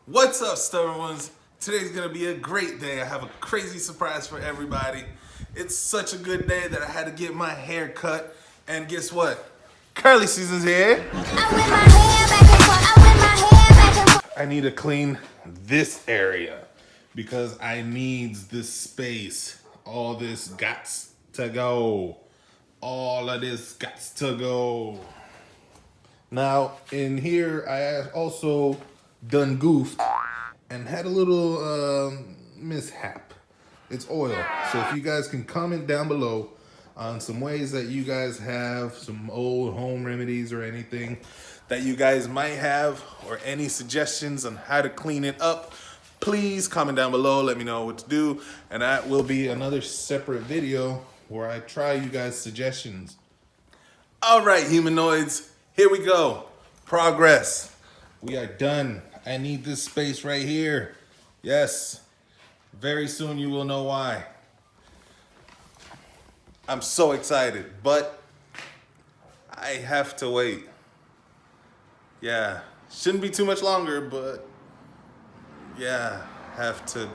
What's up, stubborn ones? Today's gonna be a great day. I have a crazy surprise for everybody. It's such a good day that I had to get my hair cut. And guess what? Curly season's here. I need to clean this area because I needs this space. All this gots to go. All of this gots to go. Now, in here, I also done goofed and had a little mishap. It's oil. So if you guys can comment down below on some ways that you guys have, some old home remedies or anything that you guys might have, or any suggestions on how to clean it up, please comment down below. Let me know what to do. And that will be another separate video where I try you guys' suggestions. All right, humanoids, here we go. Progress. We are done. I need this space right here. Yes. Very soon you will know why. I'm so excited, but I have to wait. Yeah, shouldn't be too much longer, but yeah, have to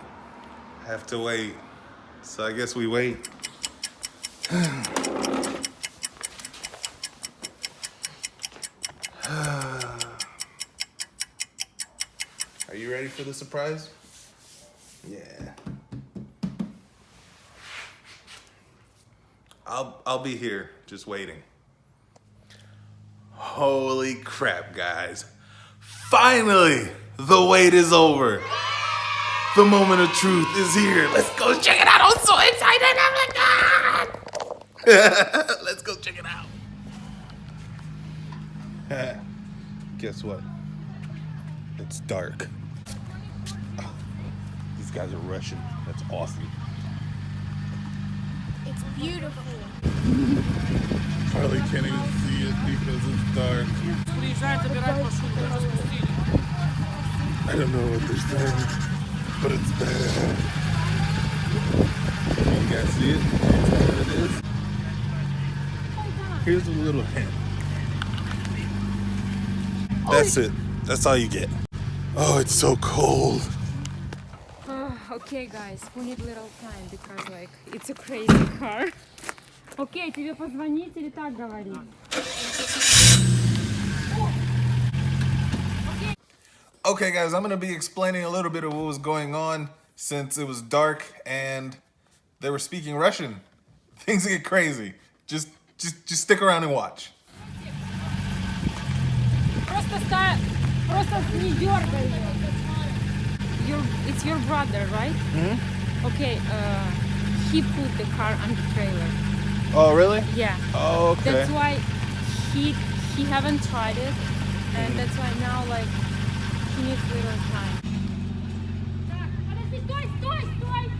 wait. So I guess we wait. Are you ready for the surprise? Yeah. I'll be here just waiting. Holy crap, guys. Finally, the wait is over. The moment of truth is here. Let's go check it out. I'm so excited. Oh my God. Let's go check it out. Guess what? It's dark. Oh, these guys are Russian. That's awesome. It's beautiful. Probably can't even see it because it's dark. I don't know what they're saying, but it's bad. You guys see it? That's what it is. Here's a little hint. That's it. That's all you get. Oh, it's so cold. Okay, guys, we need little time because like it's a crazy car. Okay, тебе позвонить или так говорить? Okay, guys, I'm gonna be explaining a little bit of what was going on since it was dark and they were speaking Russian. Things get crazy. Just stick around and watch. Просто не дергай. It's your brother, right? Mm-hmm. Okay, he put the car on the trailer. Oh, really? Yeah. Oh, okay. That's why he haven't tried it, and that's why now like he needs little time. Стой,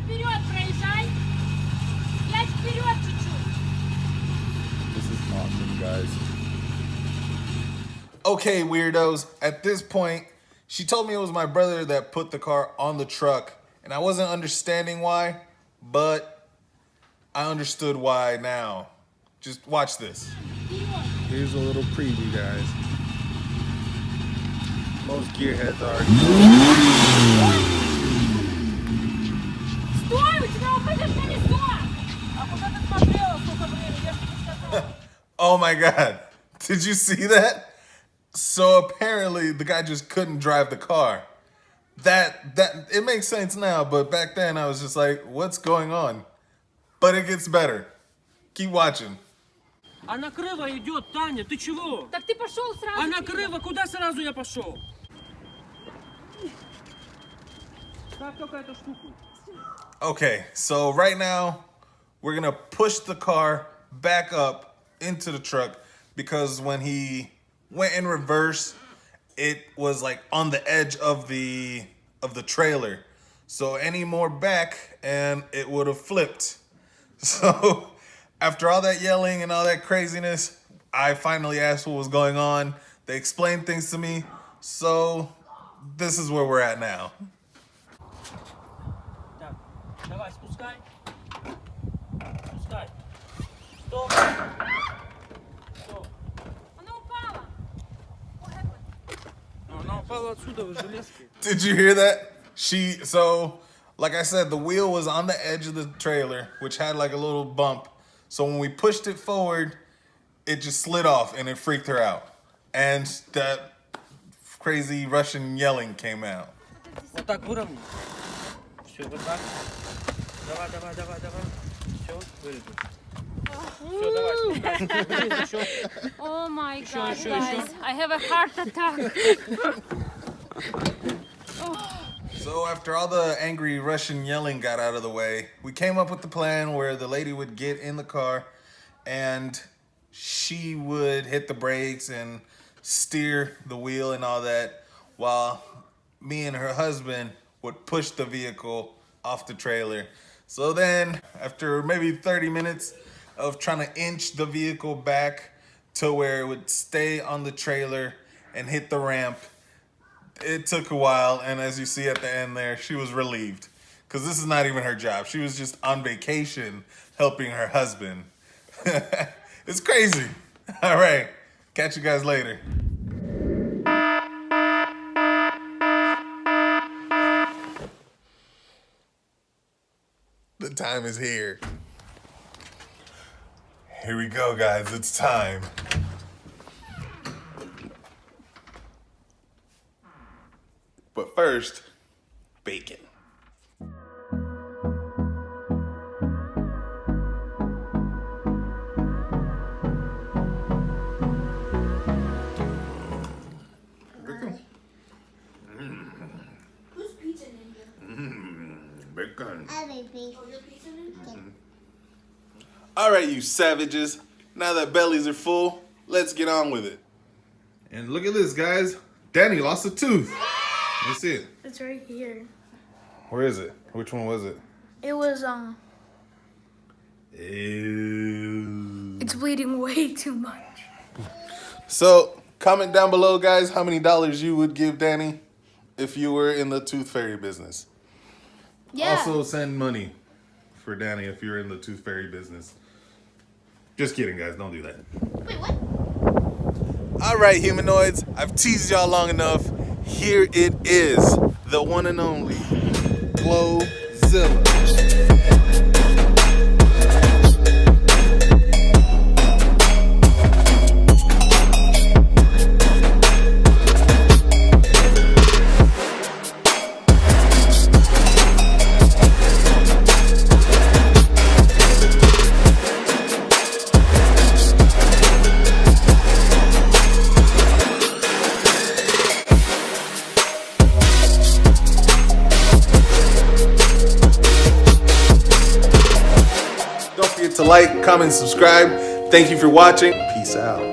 вперед проезжай. Я вперед чуть-чуть. This is awesome, guys. Okay, weirdos. At this point, she told me it was my brother that put the car on the truck, and I wasn't understanding why, but I understood why now. Just watch this. Here's a little preview, guys. Most gearheads are. Oh my God. Did you see that? So apparently the guy just couldn't drive the car. That it makes sense now, but back then I was just like, what's going on? But it gets better. Keep watching. Она криво идет, Таня, ты чего? Так ты пошел сразу. Она криво, куда сразу я пошел? Ставь только эту штуку. Okay, so right now we're gonna push the car back up into the truck because when he went in reverse, it was like on the edge of the trailer. So any more back and it would have flipped. So after all that yelling and all that craziness, I finally asked what was going on. They explained things to me. So this is where we're at now. Так, давай, спускай. Спускай. Стоп. Стоп. Она упала. Она упало отсюда, вы железки. Did you hear that? So, like I said, the wheel was on the edge of the trailer, which had like a little bump. So when we pushed it forward, it just slid off and it freaked her out. And that crazy Russian yelling came out. Вот так выровняй. Все, вот так. Давай, давай, давай, давай. Все, вылезай. Все, давай, спускайся. Еще. Oh my god, еще. guys, I have a heart attack. So after all the angry Russian yelling got out of the way, we came up with the plan where the lady would get in the car and she would hit the brakes and steer the wheel and all that, while me and her husband would push the vehicle off the trailer. So then, after maybe 30 minutes of trying to inch the vehicle back to where it would stay on the trailer and hit the ramp, it took a while, and as you see at the end there, she was relieved. Because this is not even her job. She was just on vacation helping her husband. It's crazy. All right. Catch you guys later. The time is here. Here we go, guys. It's time. But first, bacon. Who's pizza ninja? Bacon. I have a bacon. Oh, you're pizza ninja? All right, you savages. Now that bellies are full, let's get on with it. And look at this, guys. Danny lost a tooth. Let's see it. It's right here. Where is it? Which one was it? It was, Ew. it's bleeding way too much. So, comment down below, guys, how many dollars you would give Danny if you were in the tooth fairy business. Yeah. Also, send money for Danny if you're in the tooth fairy business. Just kidding, guys. Don't do that. Wait, what? All right, humanoids. I've teased y'all long enough. Here it is. The one and only Glowzilla. Don't forget to like, comment, subscribe. Thank you for watching. Peace out.